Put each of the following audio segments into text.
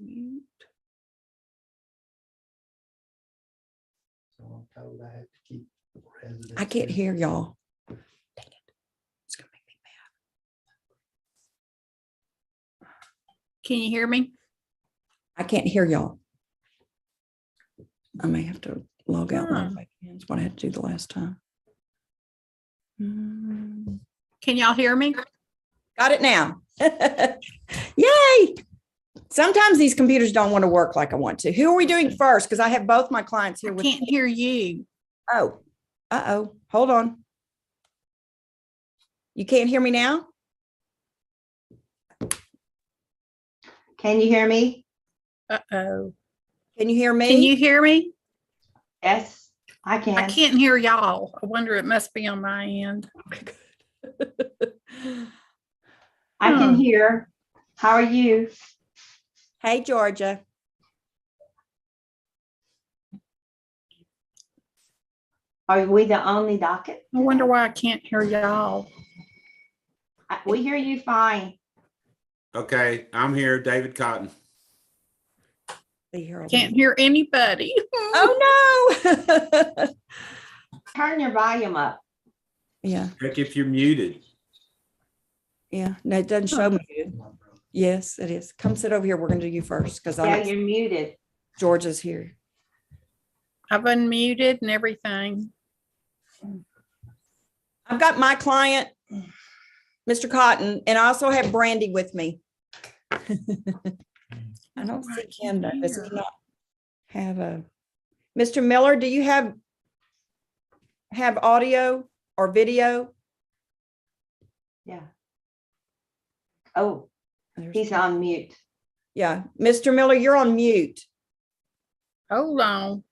Mute. So I'm told I have to keep residents. I can't hear y'all. Dang it. It's gonna make me mad. Can you hear me? I can't hear y'all. I may have to log out. Log back in. That's what I had to do the last time. Can y'all hear me? Got it now. Yay. Sometimes these computers don't want to work like I want to. Who are we doing first? Because I have both my clients here I with can't hear you. Oh, uh-oh. Hold on. You can't hear me now? Can you hear me? Uh-oh. Can you hear me? Can you hear me? Yes, I can. I can't hear y'all. I wonder it must be on my end. Okay, good. I can hear. How are you? Hey, Georgia. Are we the only docket? I wonder why I can't hear y'all. We hear you fine. Okay, I'm here, David Cotton. Can't hear anybody. Oh, no. Turn your volume up. Yeah, Check if you're muted. yeah. No, it doesn't show me. Yes, it is. Come sit over here. We're going to do you first because Yeah, you're muted. Georgia's here. I've unmuted and everything. I've got my client, Mr. Cotton, and I also have Brandy with me. I don't see Ken though. Does he not have a Mr. Miller? Do you have audio or video? Yeah. Oh, There's- he's on mute. Yeah, Mr. Miller, you're on mute. Hold on.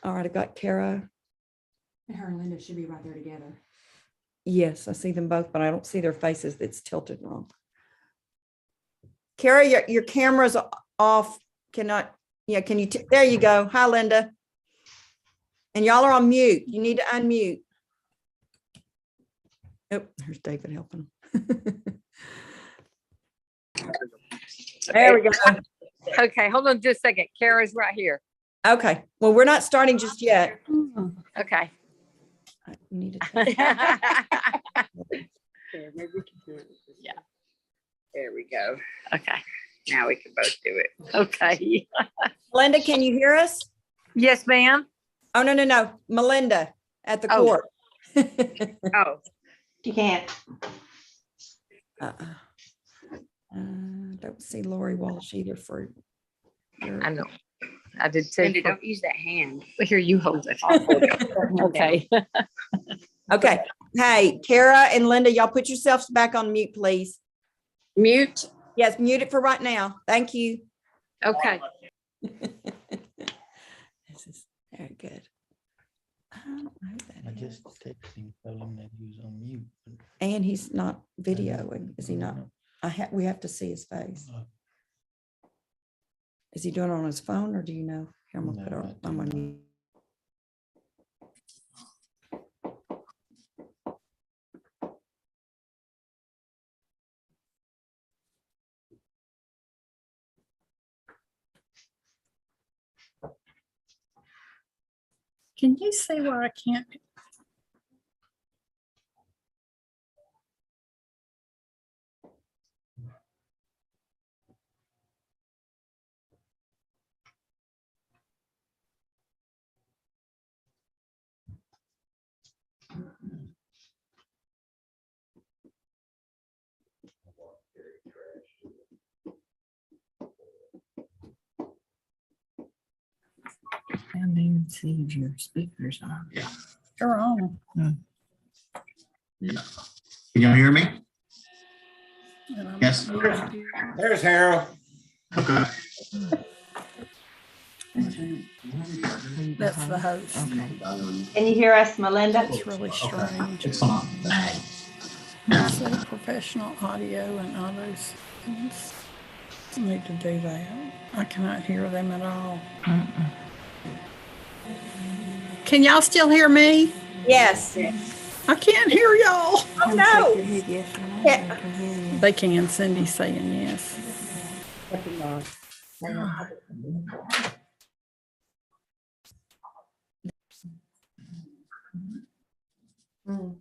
All right, I got Kara. And her and Linda should be right there together. Yes, I see them both, but I don't see their faces. It's tilted wrong. Kara, your camera's off. Cannot, yeah, can you, there you go. Hi, Linda. And y'all are on mute. You need to unmute. Oh, there's David helping. There we go. Okay, hold on just a second. Kara's right here. Okay, well, we're not starting just yet. Okay. I need to Yeah. There we go. Okay. Now we can both do it. Okay. Linda, can you hear us? Yes, ma'am. Oh, no. Melinda at the Oh. court. Oh, You can't. Don't see Lori Walsh either for. I know. I did too. Linda, don't use that hand. Here, you hold it. I'll hold it. Okay. Okay. Hey, Kara and Linda, y'all put yourselves back on mute, please. Mute. Yes, mute it for right now. Thank you. Okay. This is very good. I don't know who I that is. just texted him, told him that he was on mute. And he's not videoing, is he not? We have to see his face. Is he doing it on his phone or do you know? Here, I'm gonna put No, her, I I'm do gonna not. mute. Can you see why I can't? I don't even see if your speakers on. Yeah. They're on. Can y'all hear me? And I'm Yes. not- There's Harold. Okay. That's the host. Okay. Can you hear us, Melinda? It's really strange. It's on. It's a professional audio and all those things. I need to do that. I cannot hear them at all. Can y'all still hear me? Yes. I can't hear y'all. Oh, no. Yes or no, Yeah. I can hear you. They can. Cindy's saying yes. Mm.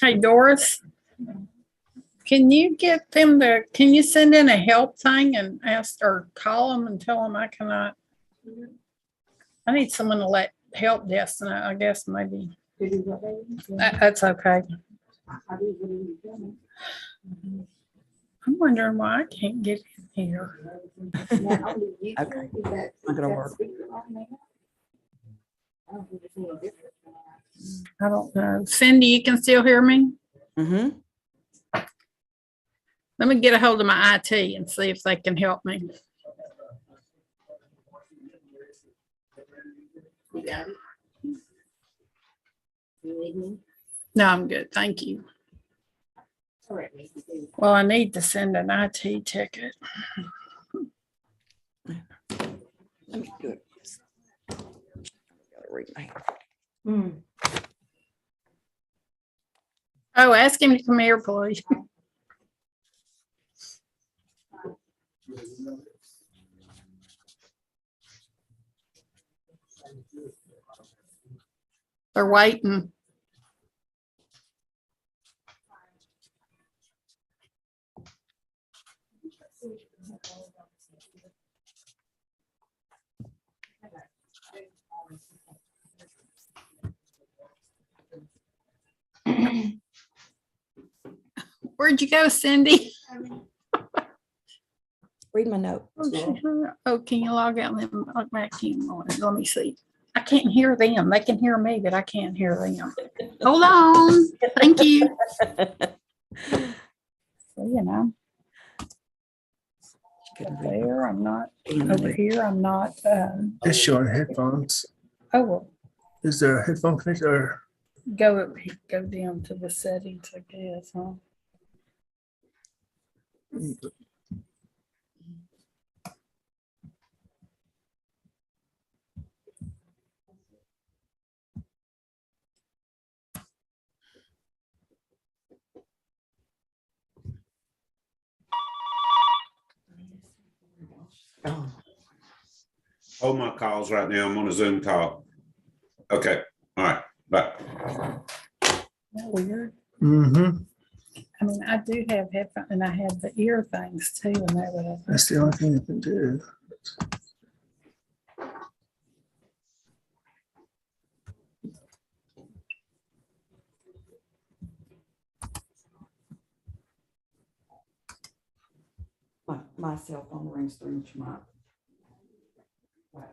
Hey, Doris, can you get them to, can you send in a help thing and ask or call them and tell them I cannot? I need someone to let help desk, and I guess maybe that's okay. I'm wondering why I can't get in here. Okay. Not gonna work. I don't know. Cindy, you can still hear me? Mm-hmm. Let me get a hold of my IT and see if they can help me. No, I'm good. Thank you. Well, I need to send an IT ticket. Let me do it. Gotta read my hand. Hmm. Oh, ask him to come here, please. They're waiting. Where'd you go, Cindy? Read my note. Oh, can you log out and then log back in? Let me see. I can't hear them. They can hear me, but I can't hear them. Hold on. Thank you. So, you know, there, I'm not over here. I'm not. It's showing headphones. Oh, well, Is there a headphone connector or? go down to the settings, I guess, huh? Hold my calls right now. I'm on a Zoom call. Okay. All right. Bye. Isn't that weird? Mm-hmm. I mean, I do have headphones and I have the ear things too, and that would. That's the only thing I can do. My cell phone rings through each month. Right,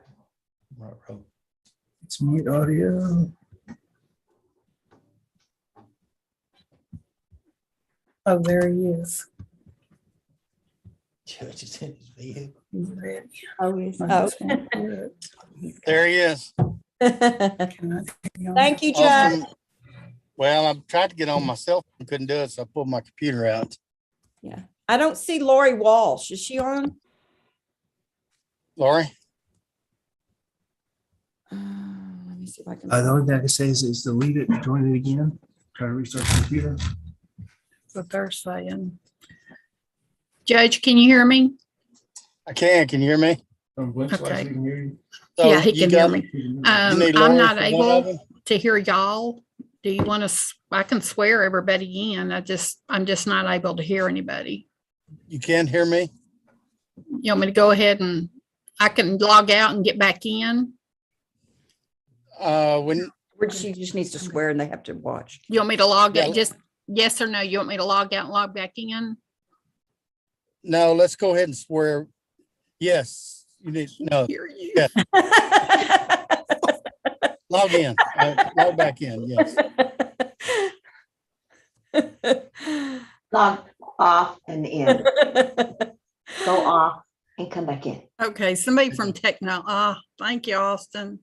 right. It's mute audio. Oh, there he is. Judge is in his vehicle. He's ready. Oh, yes. I Oh. just won't hear it. There he is. Cannot hear him. Thank you, Judge. Austin, well, I tried to get on my cell phone, couldn't do it, so I pulled my computer out. Yeah. I don't see Lori Walsh. Is she on? Lori? Let me see if I can. The only thing I can say is delete it, join it again, try to restart the computer. What they're saying. Judge, can you hear me? I can you hear me? Okay. So Yeah, he you can hear got- me. you need I'm Lori not for one of able them? to hear y'all. Do you want to, I can swear everybody in. I'm just not able to hear anybody. You can hear me? You want me to go ahead and I can log out and get back in? When, She just needs to swear and they have to watch. You want me to log Yeah. out? Just yes or no? You want me to log out and log back in? no, let's go ahead and swear. Yes, you need, no, Hear you. Yeah. log in, log back in, yes. Log off and in, go off and come back in. Okay, somebody from Techno. Thank you, Austin.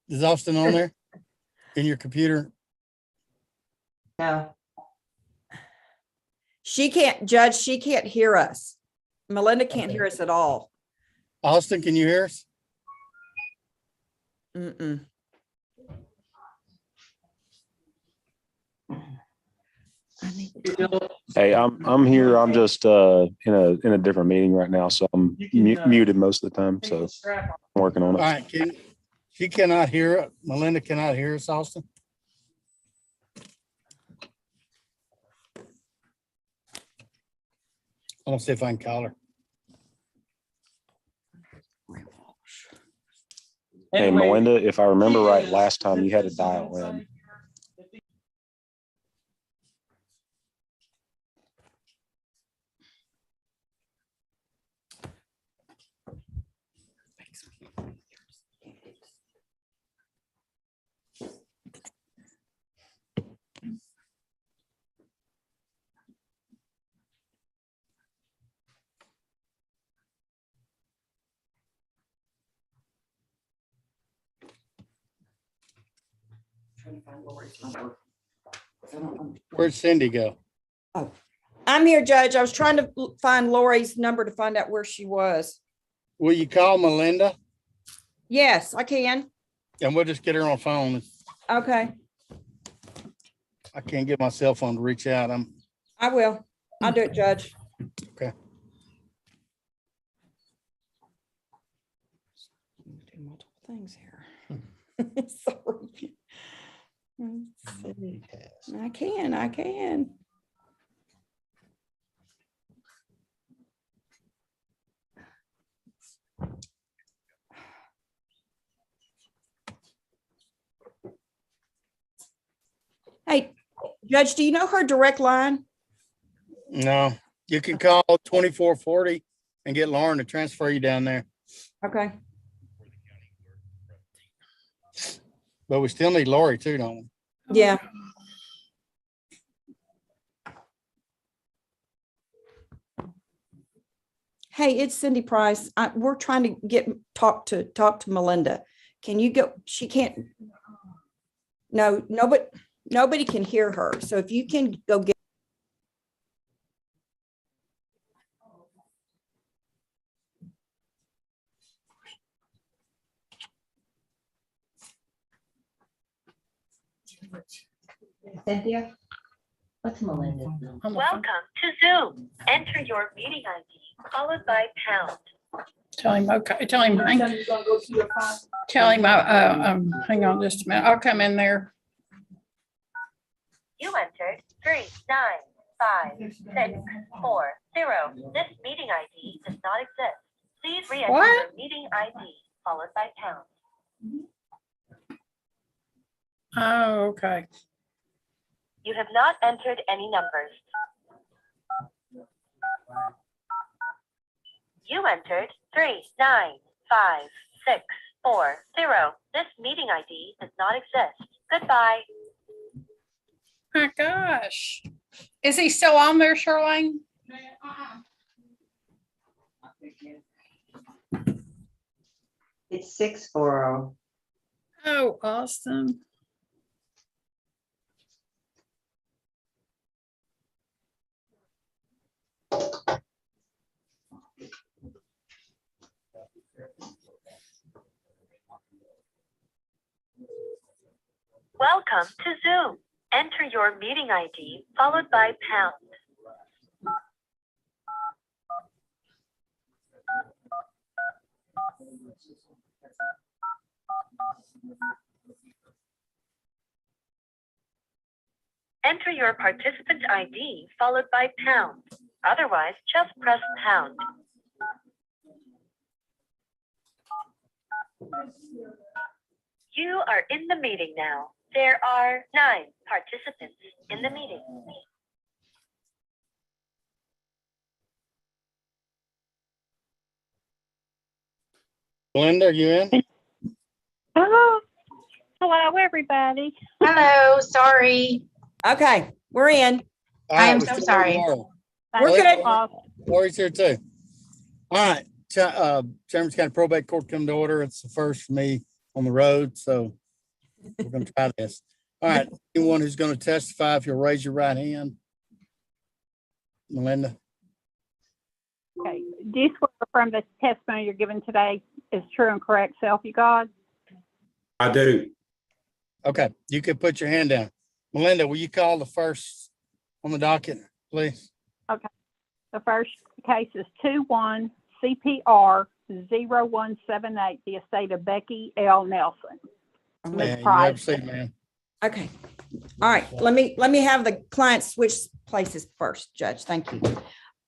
Is Austin on there? In your computer? No, She can't, Judge, she can't hear us. Melinda can't hear us at all. Austin, can you hear us? Mm-mm. I need to- Hey, I'm here. I'm just in a different meeting right now, so I'm muted most of the time. So I'm working on All it. right, she cannot hear it. Melinda cannot hear us, Austin? I want to see if I can call her. Hey, Melinda, if I remember right, last time you had to dial in. Trying to find Lori's number. I don't know. Where'd Cindy go? I'm here, Judge. I was trying to find Lori's number to find out where she was. Will you call Melinda Yes, I can. and we'll just get her on phone. Okay, I can't get my cell phone to reach out. I will. I'll do it, Judge. Okay. Do multiple things here. Sorry. Let's see. I can. Hey, Judge, do you know her direct line? No, you can call 2440 and get Lauren to transfer you down there, Okay. but we still need Lori too, don't we? Yeah. Hey, it's Cindy Price. We're trying to talk to Melinda. Can you go? She can't. No, nobody can hear her. So if you can go get. Cynthia, what's Melinda's number? On the phone. Welcome to Zoom. Enter your meeting ID followed by pound. Tell him, okay, tell him, hang on just a minute. I'll come in there. You entered 3955640. This meeting ID does not exist. Please re-enter What? your meeting ID followed by pound. Oh, okay. You have not entered any numbers. You entered 3955640. This meeting ID does not exist. Goodbye. My gosh. Is he still on there, Charlene? It's 640. Oh, Austin. Welcome to Zoom. Enter your meeting ID followed by pound. Enter your participant ID followed by pound. Otherwise, just press pound. You are in the meeting now. There are 9 participants in the meeting. Belinda, you in? Oh, hello, everybody. Hello, sorry. Okay, we're in. I am All right, so sorry. We're good. Lori's here too. All right, Chairman's County Probate Court come to order. It's the first for me on the road, so we're gonna try this. All right, anyone who's gonna testify, if you'll raise your right hand. Melinda, Okay, do you swear from the testimony you're giving today is true and correct, self you God? I do. okay, you can put your hand down. Melinda, will you call the first on the docket, please? The first case is 21 CPR 0178, the estate of Becky L. Nelson. And Ms. you have a Price. seat, ma'am. Okay. All right, let me have the client switch places first, Judge. Thank you.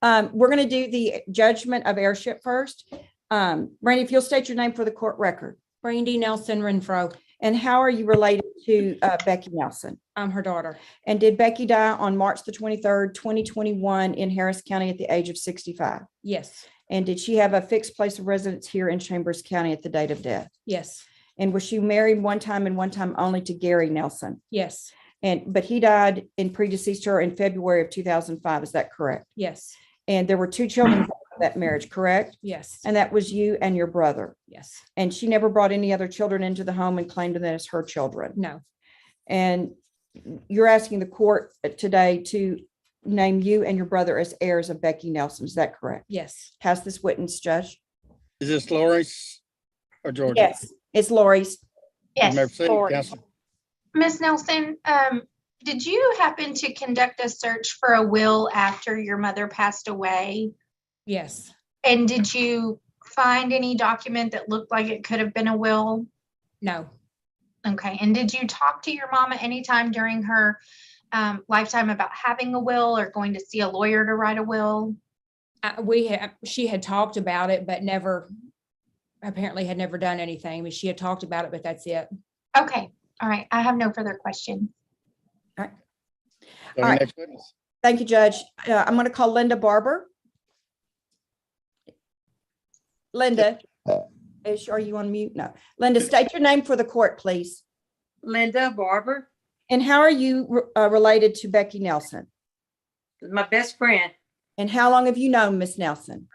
We're going to do the judgment of heirship first. Randy, if you'll state your name for the court record. Brandy Nelson Renfro. And how are you related to Becky Nelson? I'm her daughter. And did Becky die on March the 23rd, 2021 in Harris County at the age of 65? Yes. And did she have a fixed place of residence here in Chambers County at the date of death? Yes. And was she married one time and one time only to Gary Nelson? Yes. But he died and predeceased her in February of 2005. Is that correct? Yes. And there were 2 children from that marriage, correct? Yes. And that was you and your brother. Yes. And she never brought any other children into the home and claimed them as her children. No. And you're asking the court today to name you and your brother as heirs of Becky Nelson. Is that correct? Yes. Has this witness, Judge? Is this Lori's or Georgia? Yes, it's Lori's. You may Yes. proceed, Lori. Counsel. Miss Nelson, did you happen to conduct a search for a will after your mother passed away? Yes. And did you find any document that looked like it could have been a will? No. Okay. And did you talk to your mom at any time during her lifetime about having a will or going to see a lawyer to write a will? She had talked about it, but apparently had never done anything. I mean, she had talked about it, but that's it. Okay. All right. I have no further questions. So All your right. next witness. Thank you, Judge. I'm going to call Linda Barber. Linda, are you on mute? No. Linda, state your name for the court, please. Linda Barber, And how are you related to Becky Nelson? my best friend And how long have you known Miss Nelson?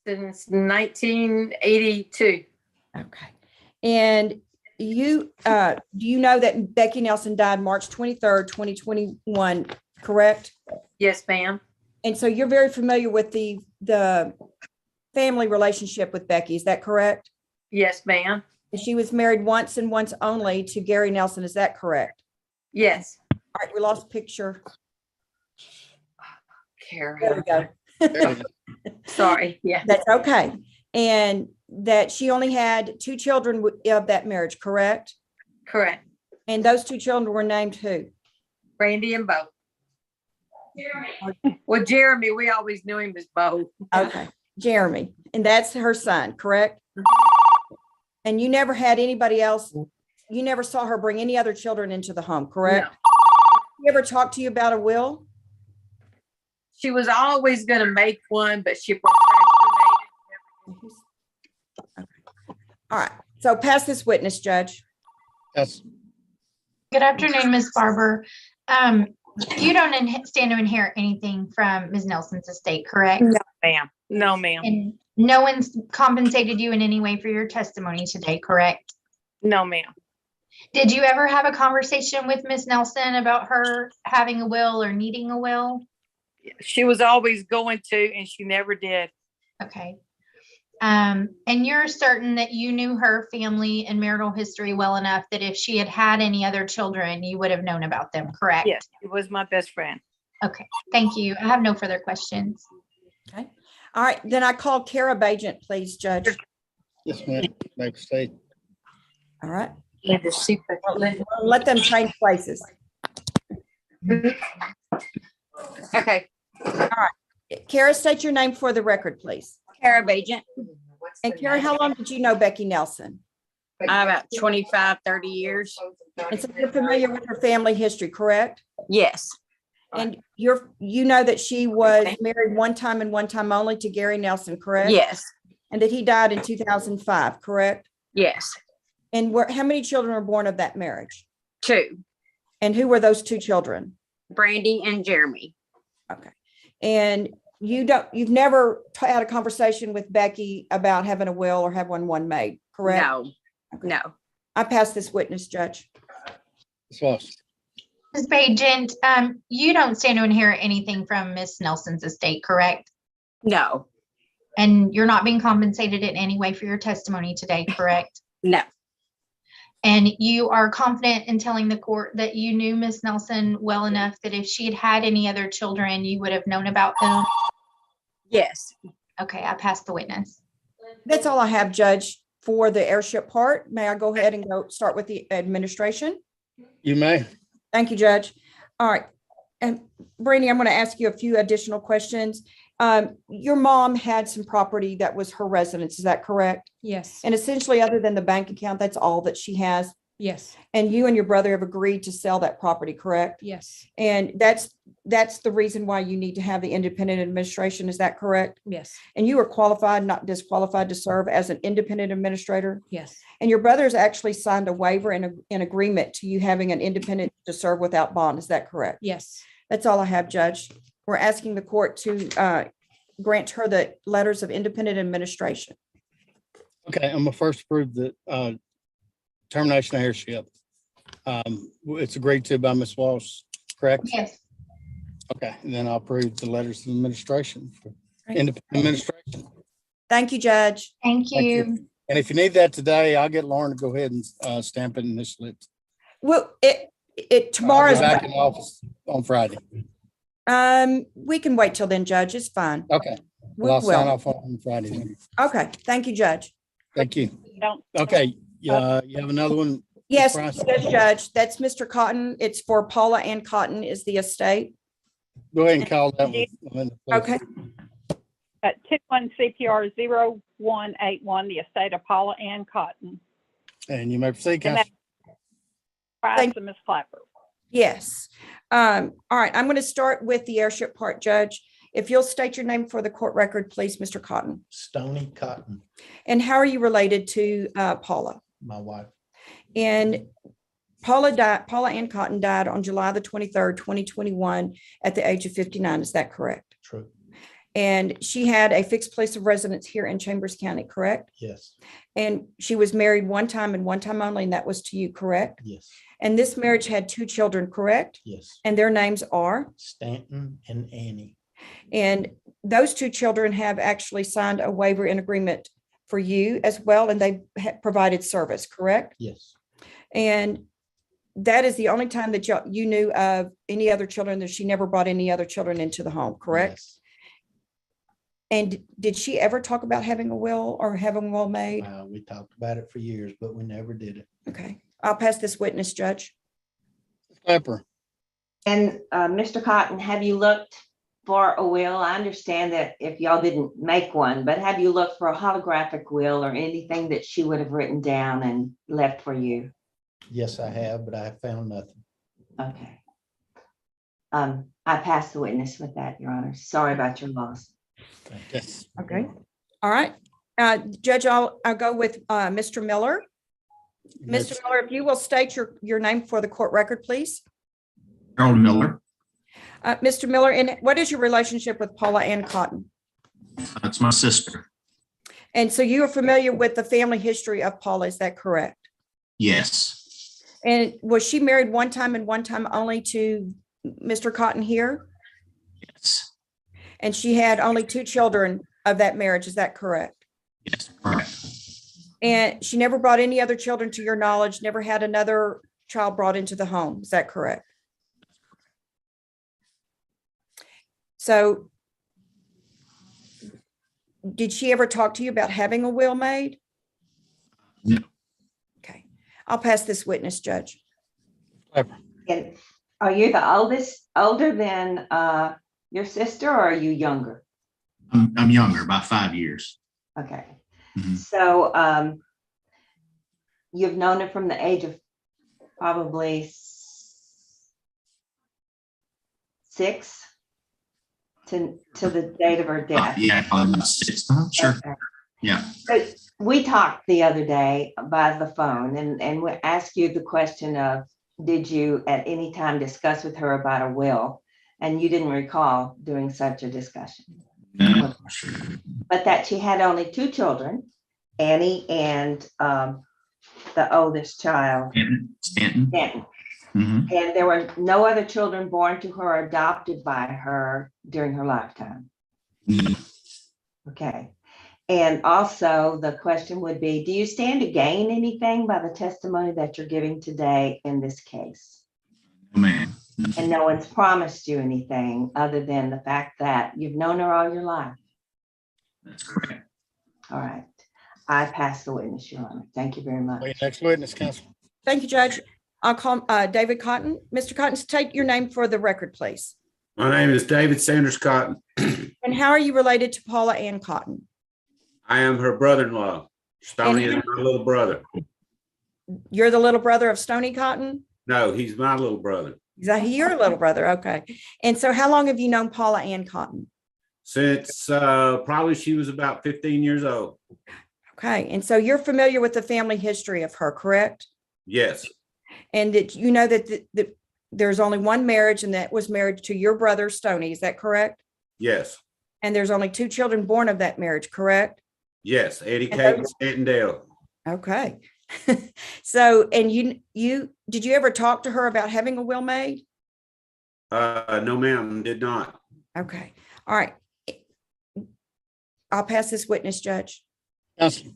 since 1982. Okay. And you, do you know that Becky Nelson died March 23rd, 2021, correct? Yes, ma'am. And so you're very familiar with the family relationship with Becky, is that correct? Yes, ma'am. And she was married once and once only to Gary Nelson, is that correct? Yes. All right, we lost a picture. There we Kara. go. There it is. Sorry. Yeah. That's okay. And that she only had 2 children of that marriage, correct? Correct. And those 2 children were named who? Brandy and Bo. Well, Jeremy, we always knew him as Bo. Okay, Jeremy. And that's her son, correct? And you never had anybody else, you never saw her bring any other children into the home, correct? You ever talked to you about a will? She was always going to make one, but she procrastinated. Okay. All right, so pass this witness, Judge. Yes, Good afternoon, Ms. Barber. You don't stand to inherit anything from Ms. Nelson's estate, correct? No, ma'am. No, ma'am. And no one's compensated you in any way for your testimony today, correct? No, ma'am. Did you ever have a conversation with Ms. Nelson about her having a will or needing a will? She was always going to, and she never did. Okay. And you're certain that you knew her family and marital history well enough that if she had had any other children, you would have known about them, correct? Yes, she was my best friend. Okay, thank you. I have no further questions. Okay. All right, then I call Kara Bajent, please, Judge. yes, ma'am. Make state. All right. Okay. Let them change places. Kara, state your name for the record, please. Kara Bajent, And Kara, how long did you know Becky Nelson? about 25, 30 years. And so you're familiar with her family history, correct? Yes, And you know that she was married one time and one time only to Gary Nelson, correct? yes, And that he died in 2005, correct? yes. And how many children were born of that marriage? 2, And who were those 2 children? Brandy and Jeremy. Okay. And you've never had a conversation with Becky about having a will or have one made, correct? No, no. I pass this witness, Judge. Ms. Walsh. Ms. Bajent, you don't stand to inherit anything from Ms. Nelson's estate, correct? No, And you're not being compensated in any way for your testimony today, correct? no, And you are confident in telling the court that you knew Ms. Nelson well enough that if she had had any other children, you would have known about them? yes. Okay, I pass the witness. That's all I have, Judge, for the airship part. May I go ahead and start with the administration? You may. Thank you, Judge. All right. And Brandy, I'm going to ask you a few additional questions. Your mom had some property that was her residence. Is that correct? Yes, And essentially, other than the bank account, that's all that she has. yes, And you and your brother have agreed to sell that property, correct? yes, And that's the reason why you need to have the independent administration. Is that correct? yes, And you are qualified, not disqualified, to serve as an independent administrator. yes, And your brother's actually signed a waiver and an agreement to you having an independent to serve without bond. Is that correct? yes. That's all I have, Judge. We're asking the court to grant her the letters of independent administration. Okay, I'm gonna first approve the termination of heirship. It's agreed to by Ms. Walsh, correct? Yes. Okay, and then I'll approve the letters of administration for Great. independent administration. Thank you, Judge. Thank Thank you. you. And if you need that today, I'll get Lauren to go ahead and stamp it and initial it. Well, it I'll tomorrow's, be back in the office on Friday. we can wait till then, Judge. It's fine. Okay, We well, I'll sign will. off on Friday then. Okay, thank you, Judge. Thank you. Don't. Okay, you have another one? Yes, Price? yes, Judge, that's Mr. Cotton. It's for Paula Ann Cotton is the estate. Go ahead and call that one. Melinda, please. Okay, 21 CPR 0181, the estate of Paula Ann Cotton. And you may proceed, And Counsel. Price Thank- of Ms. Clapper. yes. All right, I'm going to start with the airship part, Judge. If you'll state your name for the court record, please, Mr. Cotton. Stony Cotton, And how are you related to Paula? my wife. And Paula Ann Cotton died on July the 23rd, 2021 at the age of 59. Is that correct? True. And she had a fixed place of residence here in Chambers County, correct? Yes. And she was married one time and one time only, and that was to you, correct? Yes. And this marriage had 2 children, correct? Yes. And their names are? Stanton and Annie. And those 2 children have actually signed a waiver and agreement for you as well, and they provided service, correct? Yes. And that is the only time that you knew of any other children, that she never brought any other children into the home, correct? Yes. And did she ever talk about having a will or having a will made? We talked about it for years, but we never did it. Okay, I'll pass this witness, Judge. Clapper. And Mr. Cotton, have you looked for a will? I understand that if y'all didn't make one, but have you looked for a holographic will or anything that she would have written down and left for you? Yes, I have, but I have found nothing. Okay. I pass the witness with that, Your Honor. Sorry about your loss. Yes. Okay, all right. Judge, I'll go with Mr. Miller. Mr. Miller, if you will state your name for the court record, please. Harold Miller. Mr. Miller, and what is your relationship with Paula Ann Cotton? That's my sister. And so you are familiar with the family history of Paula, is that correct? Yes. And was she married one time and one time only to Mr. Cotton here? Yes. And she had only 2 children of that marriage, is that correct? Yes, correct. And she never brought any other children to your knowledge, never had another child brought into the home, is that correct? So did she ever talk to you about having a will made? No. Okay, I'll pass this witness, Judge. And are you the older than your sister, or are you younger? I'm younger by 5 years. Okay. Mhm. So you've known her from the age of probably 6 to the date of her death. Yeah, probably about 6. Sure. Okay. Yeah. So we talked the other day by the phone and we asked you the question of, did you at any time discuss with her about a will? And you didn't recall doing such a discussion. No. But that she had only 2 children, Annie and the oldest child, Stanton. Stanton. Mhm. And there were no other children born to her or adopted by her during her lifetime. No. Okay. And also the question would be, do you stand to gain anything by the testimony that you're giving today in this case? No, ma'am. And no one's promised you anything other than the fact that you've known her all your life. That's correct. All right. I pass the witness, Your Honor. Thank you very much. Wait, next witness, counsel. Thank you, Judge. I'll call David Cotton. Mr. Cotton, state your name for the record, please. My name is David Sanders Cotton. And how are you related to Paula Ann Cotton? I am her brother-in-law. Stoney is And- my little brother. You're the little brother of Stoney Cotton? No, he's my little brother. Is that your little brother? Okay. And so how long have you known Paula Ann Cotton? Since probably she was about 15 years old. Okay. And so you're familiar with the family history of her, correct? Yes, And that you know that there's only one marriage, and that was married to your brother Stoney, is that correct? yes, And there's only 2 children born of that marriage, correct? yes. Eddie And Kate and those- Stanton Dale. Okay. So, and you did you ever talk to her about having a will made? No, ma'am, did not. Okay. All right. I'll pass this witness, Judge. Counsel.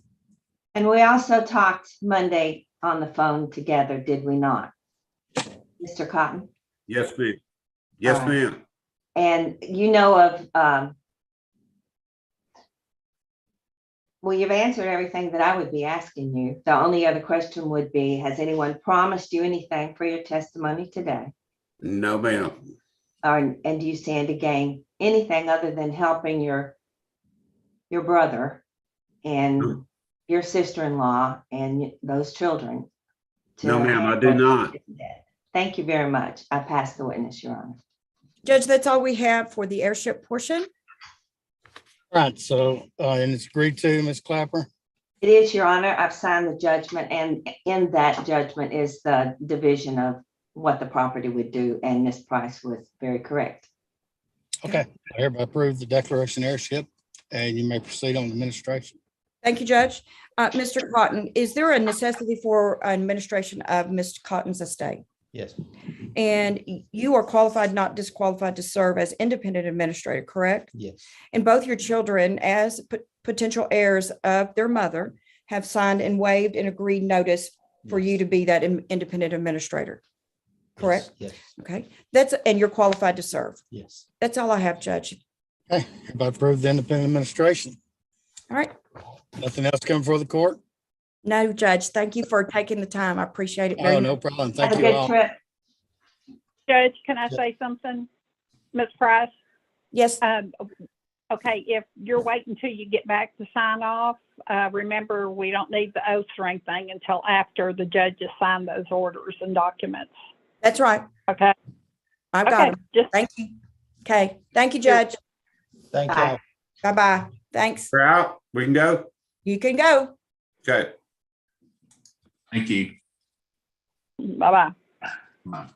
And we also talked Monday on the phone together, did we not? Mr. Cotton? Yes, ma'am. Yes, All right. ma'am. And you know of, well, you've answered everything that I would be asking you. The only other question would be, has anyone promised you anything for your testimony today? No, ma'am. And do you stand to gain anything other than helping your brother and your sister-in-law and those children? No, ma'am, I do not. Thank you very much. I pass the witness, Your Honor. Judge, that's all we have for the airship portion. All right, so, and it's agreed to, Ms. Clapper? It is, Your Honor. I've signed the judgment, and in that judgment is the division of what the property would do, and Ms. Price was very correct. Okay, I hereby approve the declaration airship, and you may proceed on administration. Thank you, Judge. Mr. Cotton, is there a necessity for administration of Mr. Cotton's estate? Yes. And you are qualified, not disqualified, to serve as independent administrator, correct? Yes. And both your children, as potential heirs of their mother, have signed and waived and agreed notice for you to be that independent administrator, correct? Yes. Okay, and you're qualified to serve. Yes. That's all I have, Judge. Okay, hereby approve the independent administration. All right. Nothing else coming before the court? No, Judge, thank you for taking the time. I appreciate it very Oh, much. no problem. Have Thank a you good all. trip. Judge, can I say something? Ms. Price? Yes, Okay, if you're waiting until you get back to sign off, remember, we don't need the oaths or anything until after the judges sign those orders and documents. that's right. Okay? I've got Okay, them. just Thank you. Okay, thank you, Judge. Thank Bye. y'all. Bye-bye. Thanks. We're out. We can go. You can go. Okay. Thank you. Bye-bye. Bye.